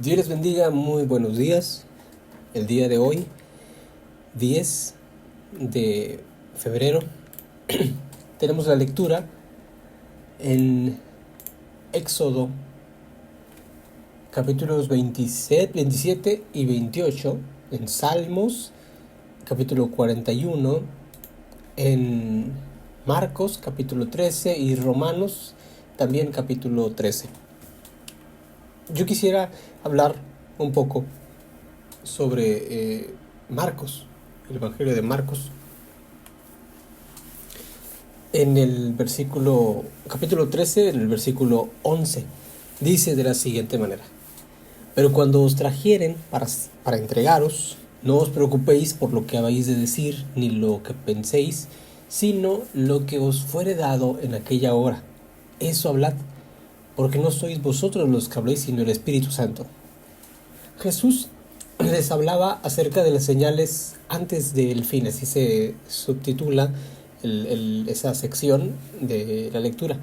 Dios les bendiga, muy buenos días. El día de hoy, 10 de febrero, tenemos la lectura en Éxodo, capítulos 27 y 28, en Salmos, capítulo 41, en Marcos, capítulo 13, y Romanos, también capítulo 13. Yo quisiera hablar un poco sobre Marcos, el Evangelio de Marcos. En el capítulo 13, en el versículo 11, dice de la siguiente manera: Pero cuando os trajeren para entregaros, no os preocupéis por lo que habéis de decir, ni lo que penséis, sino lo que os fuere dado en aquella hora. Eso hablad, porque no sois vosotros los que habléis, sino el Espíritu Santo. Jesús les hablaba acerca de las señales antes del fin, así se subtitula esa sección de la lectura.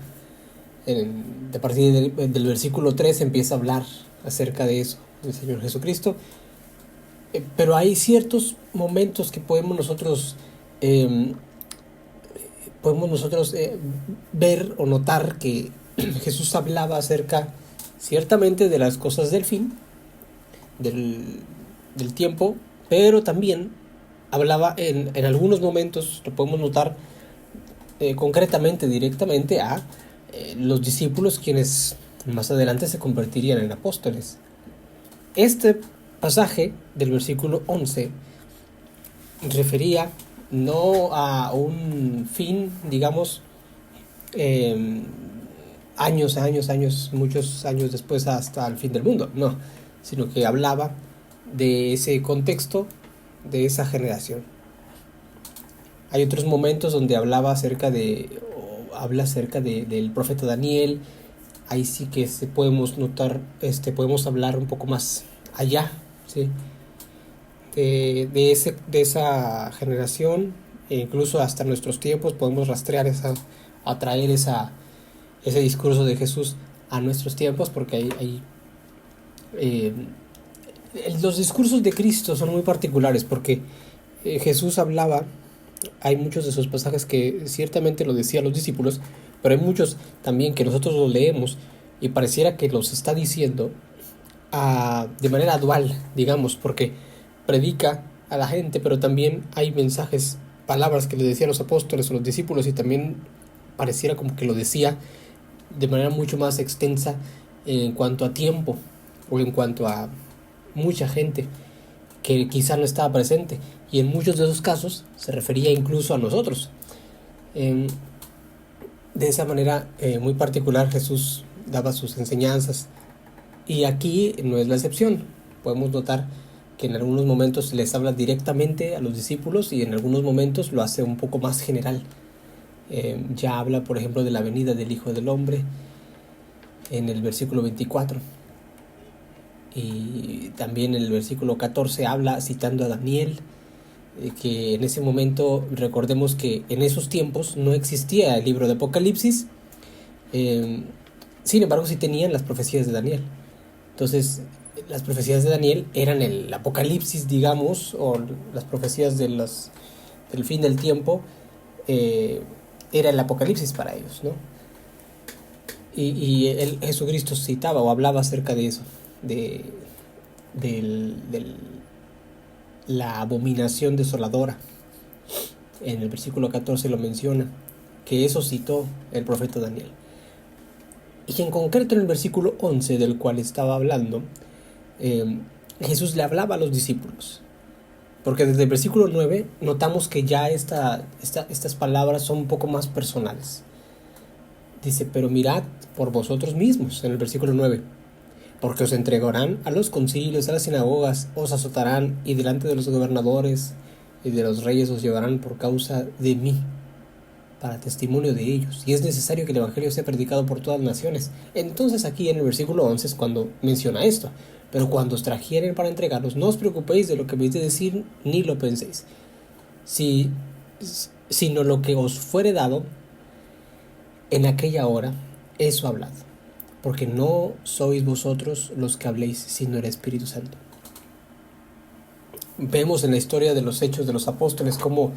A partir del versículo 3 empieza a hablar acerca de eso, del Señor Jesucristo. Pero hay ciertos momentos que podemos nosotros ver o notar que Jesús hablaba acerca ciertamente de las cosas del fin, del tiempo, pero también hablaba en algunos momentos, lo podemos notar concretamente, directamente a los discípulos, quienes más adelante se convertirían en apóstoles. Este pasaje del versículo 11 refería no a un fin, digamos, muchos años después hasta el fin del mundo, no, sino que hablaba de ese contexto, de esa generación. Hay otros momentos donde habla acerca del profeta Daniel. Ahí sí que podemos notar, podemos hablar un poco más allá, ¿sí? de esa generación, e incluso hasta nuestros tiempos podemos rastrear atraer ese discurso de Jesús a nuestros tiempos, porque los discursos de Cristo son muy particulares, porque Jesús hablaba. Hay muchos de esos pasajes que ciertamente lo decía a los discípulos, pero hay muchos también que nosotros los leemos y pareciera que los está diciendo de manera dual, digamos, porque predica a la gente, pero también hay mensajes, palabras que le decía a los apóstoles o los discípulos, y también pareciera como que lo decía de manera mucho más extensa en cuanto a tiempo o en cuanto a mucha gente que quizá no estaba presente, y en muchos de esos casos se refería incluso a nosotros. De esa manera muy particular Jesús daba sus enseñanzas, y aquí no es la excepción. Podemos notar que en algunos momentos les habla directamente a los discípulos y en algunos momentos lo hace un poco más general. Ya habla, por ejemplo, de la venida del Hijo del Hombre en el versículo 24. Y también en el versículo 14 habla citando a Daniel, que en ese momento, recordemos que en esos tiempos no existía el libro de Apocalipsis, sin embargo sí tenían las profecías de Daniel. Entonces las profecías de Daniel eran el Apocalipsis, digamos, o las profecías del fin del tiempo, era el Apocalipsis para ellos, ¿no? Y Jesucristo citaba o hablaba acerca de eso, de la abominación desoladora. En el versículo 14 lo menciona, que eso citó el profeta Daniel. Y en concreto en el versículo 11 del cual estaba hablando, Jesús le hablaba a los discípulos, porque desde el versículo 9 notamos que ya estas palabras son un poco más personales. Dice: pero mirad por vosotros mismos, en el versículo 9, porque os entregarán a los concilios, a las sinagogas, os azotarán, y delante de los gobernadores y de los reyes os llevarán por causa de mí, para testimonio de ellos, y es necesario que el evangelio sea predicado por todas las naciones. Entonces aquí en el versículo 11 es cuando menciona esto: pero cuando os trajeren para entregarlos, no os preocupéis de lo que habéis de decir, ni lo penséis, sino lo que os fuere dado en aquella hora, eso hablad. porque no sois vosotros los que habléis, sino el Espíritu Santo. Vemos en la historia de los hechos de los apóstoles cómo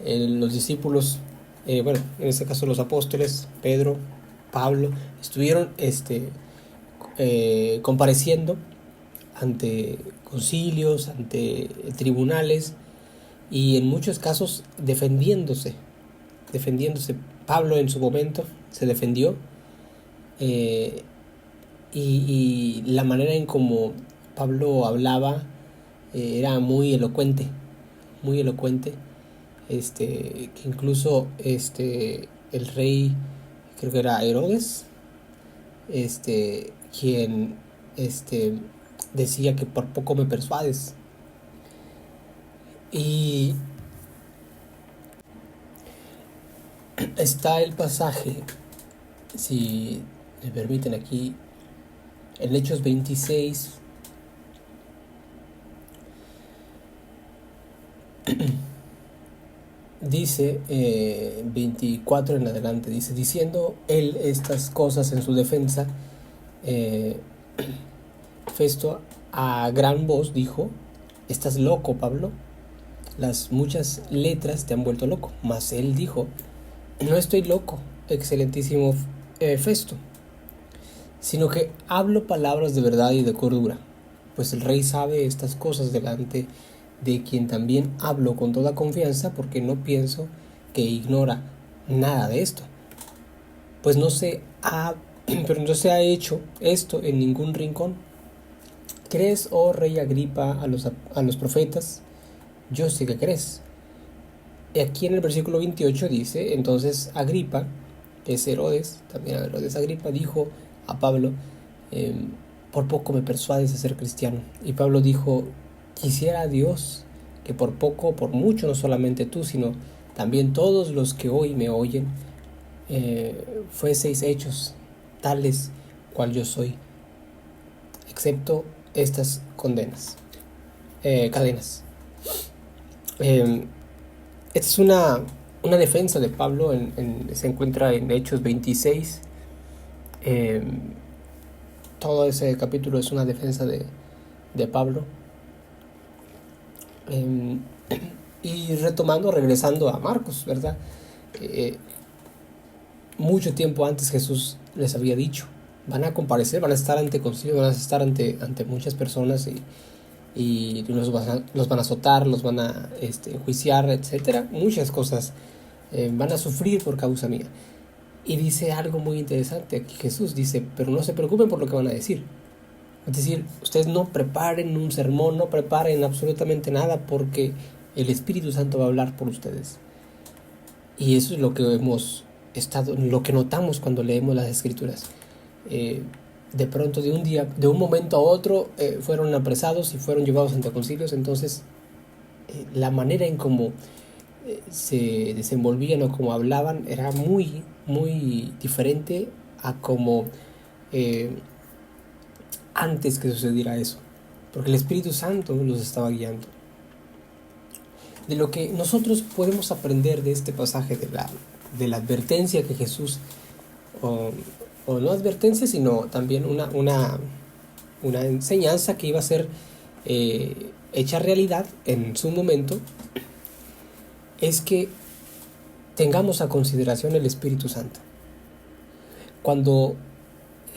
los discípulos, en este caso los apóstoles, Pedro, Pablo, estuvieron compareciendo ante concilios, ante tribunales, y en muchos casos defendiéndose. Pablo en su momento se defendió, y la manera en como Pablo hablaba era muy elocuente, que incluso el rey, creo que era Herodes, quien decía que por poco me persuades. Y está el pasaje, si me permiten aquí, en Hechos 26, dice 24 en adelante, dice: diciendo él estas cosas en su defensa, Festo a gran voz dijo: estás loco, Pablo, las muchas letras te han vuelto loco. Mas él dijo: no estoy loco, excelentísimo Festo, sino que hablo palabras de verdad y de cordura, pues el rey sabe estas cosas, delante de quien también hablo con toda confianza, porque no pienso que ignora nada de esto, pues no se ha hecho esto en ningún rincón. ¿Crees, oh rey Agripa, a los profetas? Yo sé que crees. Y aquí en el versículo 28 dice: entonces Agripa, que es Herodes, también Herodes Agripa, dijo a Pablo: por poco me persuades a ser cristiano. Y Pablo dijo: quisiera a Dios que por poco o por mucho, no solamente tú, sino también todos los que hoy me oyen, fueseis hechos tales cual yo soy, excepto estas cadenas. Esta es una defensa de Pablo, se encuentra en Hechos 26. Todo ese capítulo es una defensa de Pablo. Y regresando a Marcos, ¿verdad? Mucho tiempo antes Jesús les había dicho: van a comparecer, van a estar ante concilios, van a estar ante muchas personas, y los van a azotar, los van a enjuiciar, etcétera, muchas cosas van a sufrir por causa mía. Y dice algo muy interesante aquí Jesús, dice: pero no se preocupen por lo que van a decir. Es decir, ustedes no preparen un sermón, no preparen absolutamente nada, porque el Espíritu Santo va a hablar por ustedes. Y eso es lo que lo que notamos cuando leemos las Escrituras. De pronto, de un momento a otro, fueron apresados y fueron llevados ante concilios. Entonces, la manera en cómo se desenvolvían o cómo hablaban era muy, muy diferente a como antes que sucediera eso, porque el Espíritu Santo los estaba guiando. De lo que nosotros podemos aprender de este pasaje, de la advertencia que Jesús, o no advertencia, sino también una enseñanza que iba a ser hecha realidad en su momento, es que tengamos a consideración el Espíritu Santo. Cuando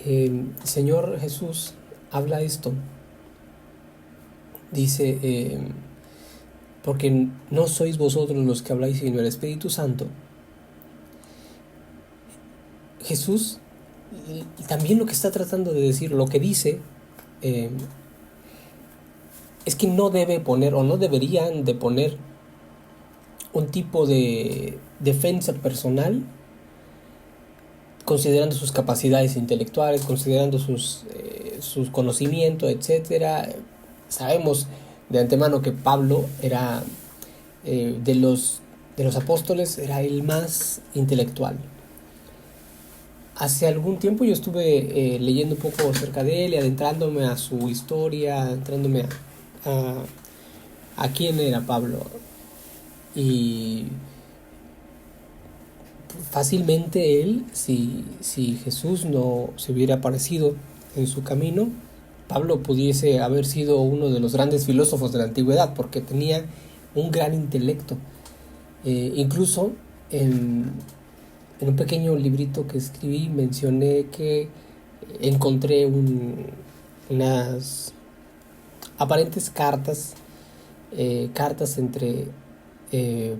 el Señor Jesús habla esto, dice: porque no sois vosotros los que habláis, sino el Espíritu Santo. Jesús también lo que está tratando de decir, lo que dice, es que no debe poner, o no deberían de poner, un tipo de defensa personal considerando sus capacidades intelectuales, considerando sus conocimientos, etcétera. Sabemos de antemano que Pablo era, de los apóstoles, era el más intelectual. Hace algún tiempo yo estuve leyendo un poco acerca de él y adentrándome a su historia, adentrándome a quién era Pablo. Y fácilmente él, si Jesús no se hubiera aparecido en su camino, Pablo pudiese haber sido uno de los grandes filósofos de la antigüedad, porque tenía un gran intelecto. Incluso en un pequeño librito que escribí mencioné que encontré unas aparentes cartas entre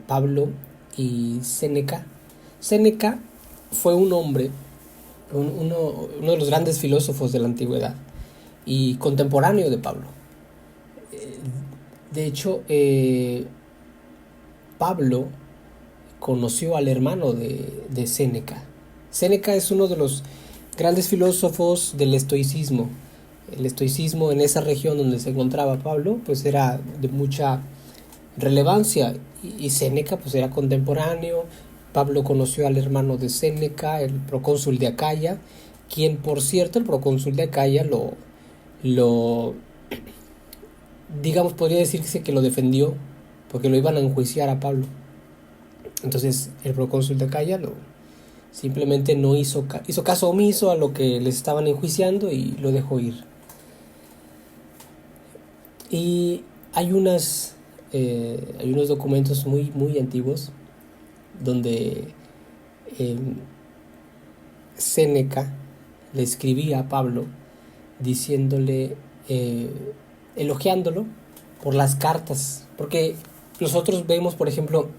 Pablo y Séneca. Séneca fue un hombre, uno de los grandes filósofos de la antigüedad y contemporáneo de Pablo. De hecho, Pablo conoció al hermano de Séneca. Séneca es uno de los grandes filósofos del estoicismo. El estoicismo en esa región donde se encontraba Pablo, pues era de mucha relevancia, y Séneca pues era contemporáneo. Pablo conoció al hermano de Séneca, el procónsul de Acaya, quien, por cierto, el procónsul de Acaya lo digamos, podría decirse que lo defendió, porque lo iban a enjuiciar a Pablo. Entonces el procónsul de Acaya simplemente no hizo caso omiso a lo que les estaban enjuiciando y lo dejó ir. Y hay unos documentos muy, muy antiguos donde Séneca le escribía a Pablo diciéndole, elogiándolo por las cartas, porque nosotros vemos, por ejemplo,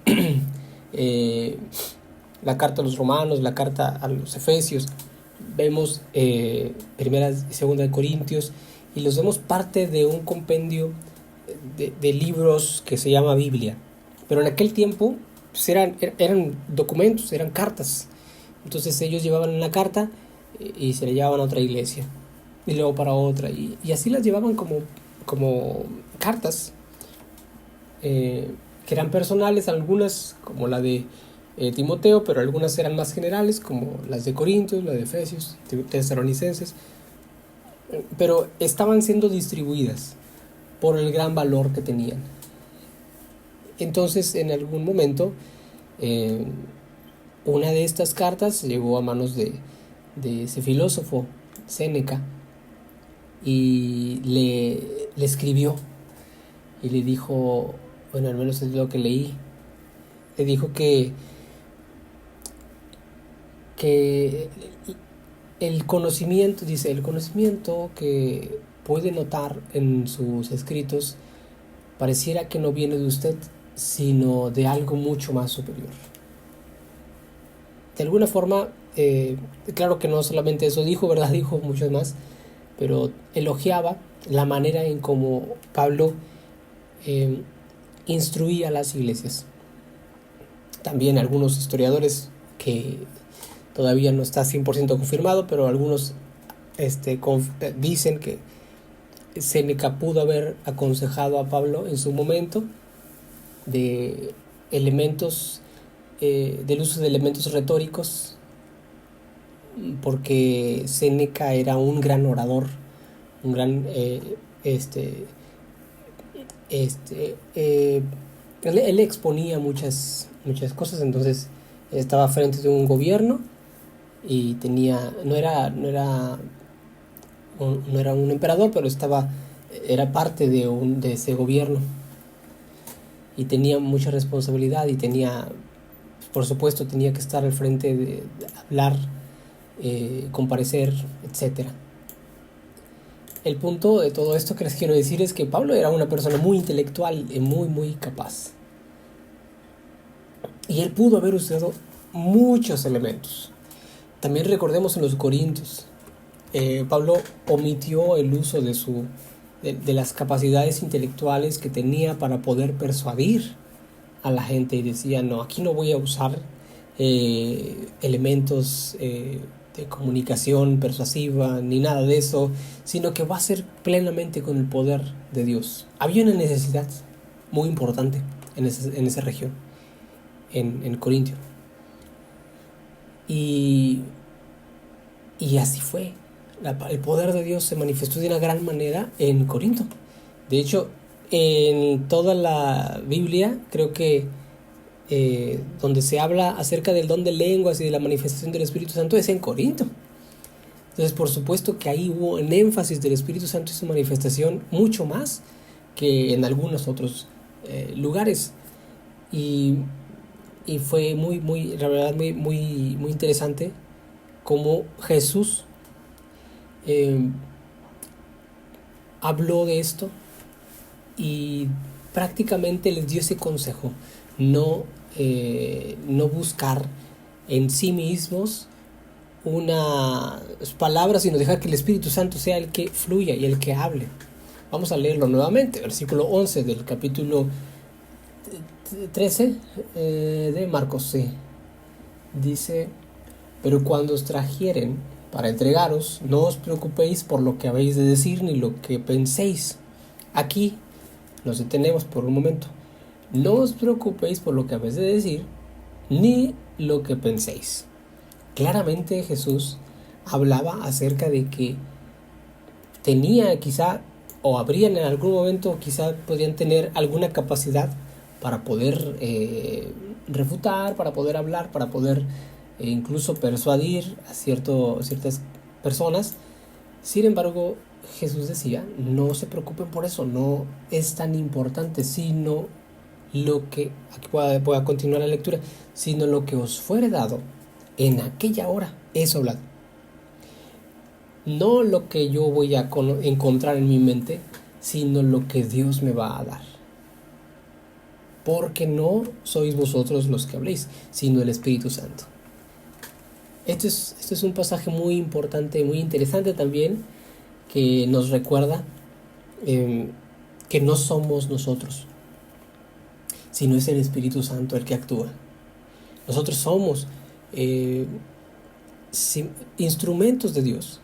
la carta a los romanos, la carta a los efesios, vemos primera y segunda de Corintios, y los vemos parte de un compendio de libros que se llama Biblia. Pero en aquel tiempo pues eran documentos, eran cartas. Entonces ellos llevaban una carta y se la llevaban a otra iglesia, y luego para otra, y así las llevaban como cartas que eran personales, algunas como la de Timoteo, pero algunas eran más generales, como las de Corintios, la de Efesios, Tesalonicenses, pero estaban siendo distribuidas por el gran valor que tenían. Entonces, en algún momento, una de estas cartas llegó a manos de ese filósofo, Séneca, y le escribió y le dijo, bueno, al menos es lo que leí, le dijo que el conocimiento que puede notar en sus escritos pareciera que no viene de usted, sino de algo mucho más superior. De alguna forma, claro que no solamente eso dijo, ¿verdad? Dijo mucho más, pero elogiaba la manera en cómo Pablo instruía a las iglesias. También algunos historiadores, que todavía no está 100% confirmado, pero algunos dicen que Séneca pudo haber aconsejado a Pablo en su momento de elementos, del uso de elementos retóricos, porque Séneca era un gran orador, un gran él exponía muchas cosas. Entonces estaba frente de un gobierno y no era un emperador, pero era parte de ese gobierno, y tenía mucha responsabilidad, y por supuesto, tenía que estar al frente de hablar, comparecer, etcétera. El punto de todo esto que les quiero decir es que Pablo era una persona muy intelectual y muy, muy capaz, y él pudo haber usado muchos elementos. También recordemos en los Corintios, Pablo omitió el uso de las capacidades intelectuales que tenía para poder persuadir a la gente, y decía, no, aquí no voy a usar elementos de comunicación persuasiva ni nada de eso, sino que va a ser plenamente con el poder de Dios. Había una necesidad muy importante en esa región, en Corintio, y así fue. El poder de Dios se manifestó de una gran manera en Corinto. De hecho, en toda la Biblia, creo que donde se habla acerca del don de lenguas y de la manifestación del Espíritu Santo es en Corinto. Entonces, por supuesto que ahí hubo un énfasis del Espíritu Santo y su manifestación mucho más que en algunos otros lugares. Y, y fue la verdad, muy interesante cómo Jesús habló de esto y prácticamente les dio ese consejo: no buscar en sí mismos unas palabras, sino dejar que el Espíritu Santo sea el que fluya y el que hable. Vamos a leerlo nuevamente, versículo 11 del capítulo 13 de Marcos. Sí. Dice: pero cuando os trajeren para entregaros, no os preocupéis por lo que habéis de decir ni lo que penséis. Aquí nos detenemos por un momento. No os preocupéis por lo que habéis de decir ni lo que penséis. Claramente Jesús hablaba acerca de que tenía quizá, o habrían en algún momento, quizá podrían tener alguna capacidad para poder refutar, para poder hablar, para poder incluso persuadir a ciertas personas. Sin embargo, Jesús decía: no se preocupen por eso, no es tan importante, sino lo que, aquí voy a continuar la lectura, sino lo que os fuere dado en aquella hora, eso hablad. No lo que yo voy a encontrar en mi mente, sino lo que Dios me va a dar. Porque no sois vosotros los que habléis, sino el Espíritu Santo. Este es un pasaje muy importante, muy interesante también, que nos recuerda que no somos nosotros, sino es el Espíritu Santo el que actúa. Nosotros somos instrumentos de Dios.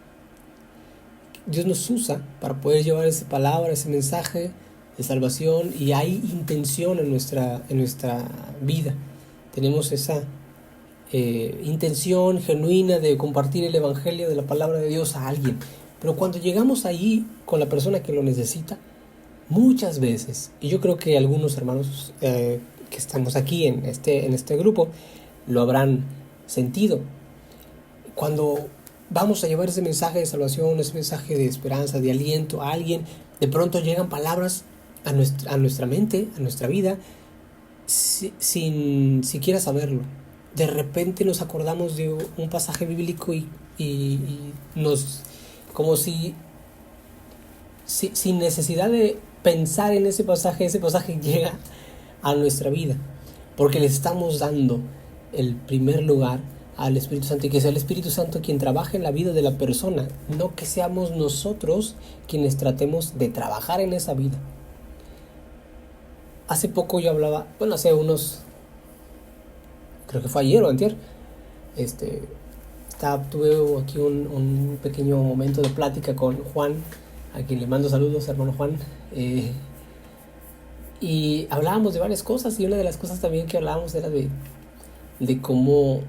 Dios nos usa para poder llevar esa palabra, ese mensaje de salvación, y hay intención en nuestra vida. Tenemos esa intención genuina de compartir el evangelio de la palabra de Dios a alguien. Pero cuando llegamos ahí con la persona que lo necesita, muchas veces, y yo creo que algunos hermanos que estamos aquí en este grupo lo habrán sentido, cuando vamos a llevar ese mensaje de salvación, ese mensaje de esperanza, de aliento a alguien, de pronto llegan palabras a nuestra mente, a nuestra vida, sin siquiera saberlo. De repente nos acordamos de un pasaje bíblico y nos, como si sin necesidad de pensar en ese pasaje llega a nuestra vida, porque le estamos dando el primer lugar al Espíritu Santo, y que sea el Espíritu Santo quien trabaje en la vida de la persona, no que seamos nosotros quienes tratemos de trabajar en esa vida. Hace poco yo hablaba, creo que fue ayer o antier, tuve aquí un pequeño momento de plática con Juan, a quien le mando saludos, hermano Juan, y hablábamos de varias cosas, y una de las cosas también que hablábamos era de cómo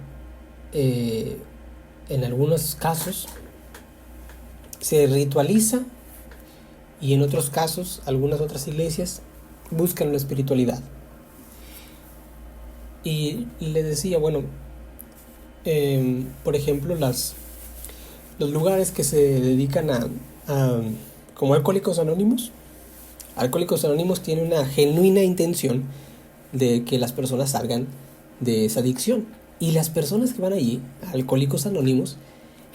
en algunos casos se ritualiza, y en otros casos algunas otras iglesias buscan la espiritualidad. Y le decía, por ejemplo, los lugares que se dedican a como Alcohólicos Anónimos. Alcohólicos Anónimos tiene una genuina intención de que las personas salgan de esa adicción. Y las personas que van allí, Alcohólicos Anónimos,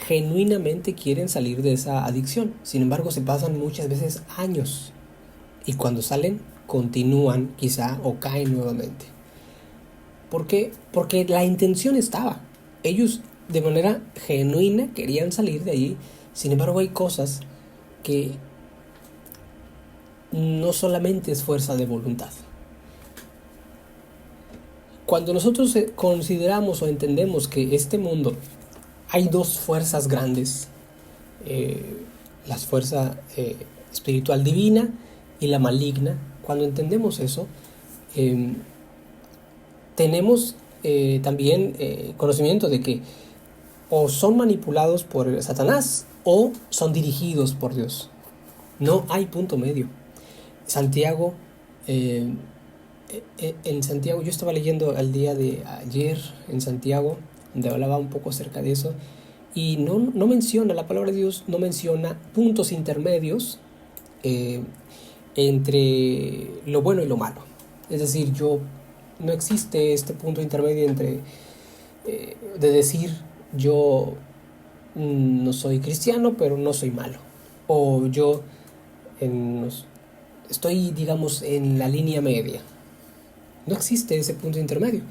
genuinamente quieren salir de esa adicción. Sin embargo, se pasan muchas veces años. Y cuando salen, continúan quizá o caen nuevamente. ¿Por qué? Porque la intención estaba. Ellos de manera genuina querían salir de allí. Sin embargo, hay cosas que no solamente es fuerza de voluntad. Cuando nosotros consideramos o entendemos que este mundo hay dos fuerzas grandes, la fuerza espiritual divina y la maligna, cuando entendemos eso, tenemos también conocimiento de que o son manipulados por Satanás o son dirigidos por Dios. No hay punto medio. Santiago En Santiago, yo estaba leyendo el día de ayer en Santiago, donde hablaba un poco acerca de eso, y no menciona, la palabra de Dios no menciona puntos intermedios eh, entre lo bueno y lo malo. Es decir, no existe este punto intermedio entre de decir yo no soy cristiano, pero no soy malo. O yo en, estoy, digamos, en la línea media. No existe ese punto intermedio.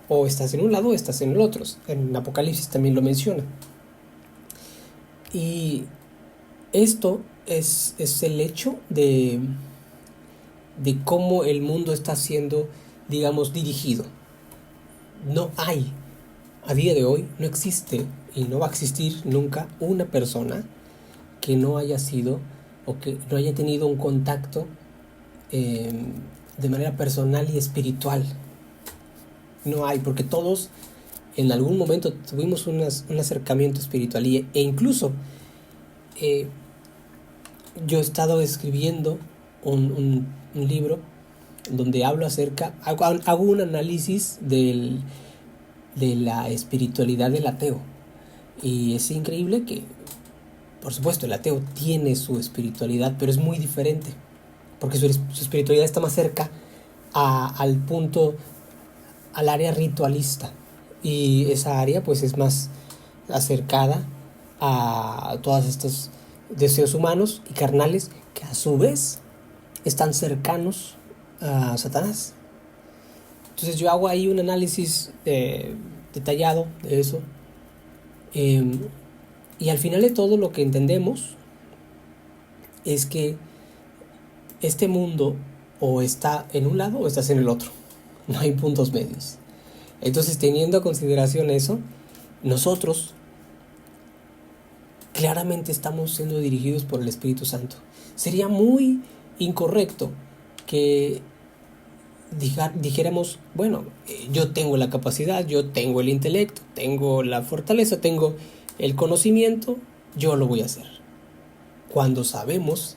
O estás en un lado o estás en el otro. En Apocalipsis también lo menciona. Y esto es el hecho de cómo el mundo está siendo, digamos, dirigido. No hay, a día de hoy, no existe y no va a existir nunca una persona que no haya sido o que no haya tenido un contacto de manera personal y espiritual. No hay, porque todos en algún momento tuvimos un acercamiento espiritual e incluso yo he estado escribiendo un libro donde hablo acerca, hago un análisis de la espiritualidad del ateo. Y es increíble que, por supuesto, el ateo tiene su espiritualidad, pero es muy diferente, porque su espiritualidad está más cerca al punto, al área ritualista. Y esa área pues es más acercada a todos estos deseos humanos y carnales que a su vez están cercanos a Satanás. Entonces yo hago ahí un análisis detallado de eso. Y al final de todo lo que entendemos es que este mundo o está en un lado o estás en el otro. No hay puntos medios. Entonces, teniendo a consideración eso, nosotros claramente estamos siendo dirigidos por el Espíritu Santo. Sería muy incorrecto que dijéramos, bueno, yo tengo la capacidad, yo tengo el intelecto, tengo la fortaleza, tengo el conocimiento, yo lo voy a hacer. Cuando sabemos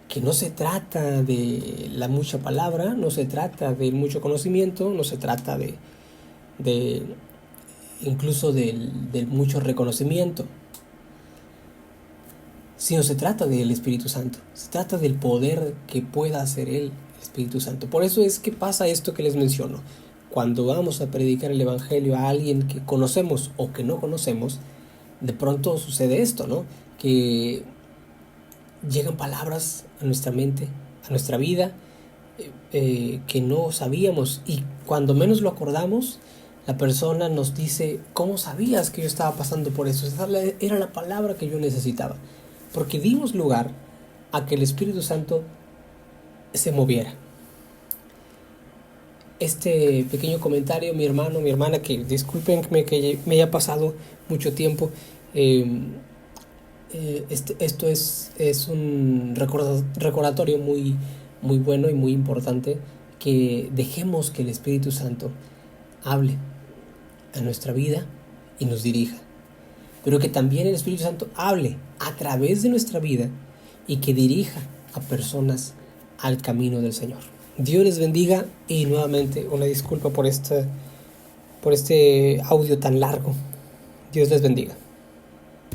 que no se trata de la mucha palabra, no se trata del mucho conocimiento, no se trata de incluso del mucho reconocimiento, sino se trata del Espíritu Santo, se trata del poder que pueda hacer Él, el Espíritu Santo. Por eso es que pasa esto que les menciono. Cuando vamos a predicar el Evangelio a alguien que conocemos o que no conocemos, de pronto sucede esto, ¿no? Que llegan palabras a nuestra mente, a nuestra vida, que no sabíamos, y cuando menos lo acordamos, la persona nos dice, ¿cómo sabías que yo estaba pasando por eso? Esa era la palabra que yo necesitaba, porque dimos lugar a que el Espíritu Santo se moviera. Este pequeño comentario, mi hermano, mi hermana, que disculpen que me haya pasado mucho tiempo, esto es un recordatorio muy, muy bueno y muy importante, que dejemos que el Espíritu Santo hable a nuestra vida y nos dirija, pero que también el Espíritu Santo hable a través de nuestra vida y que dirija a personas al camino del Señor. Dios les bendiga, y nuevamente una disculpa por este audio tan largo. Dios les bendiga.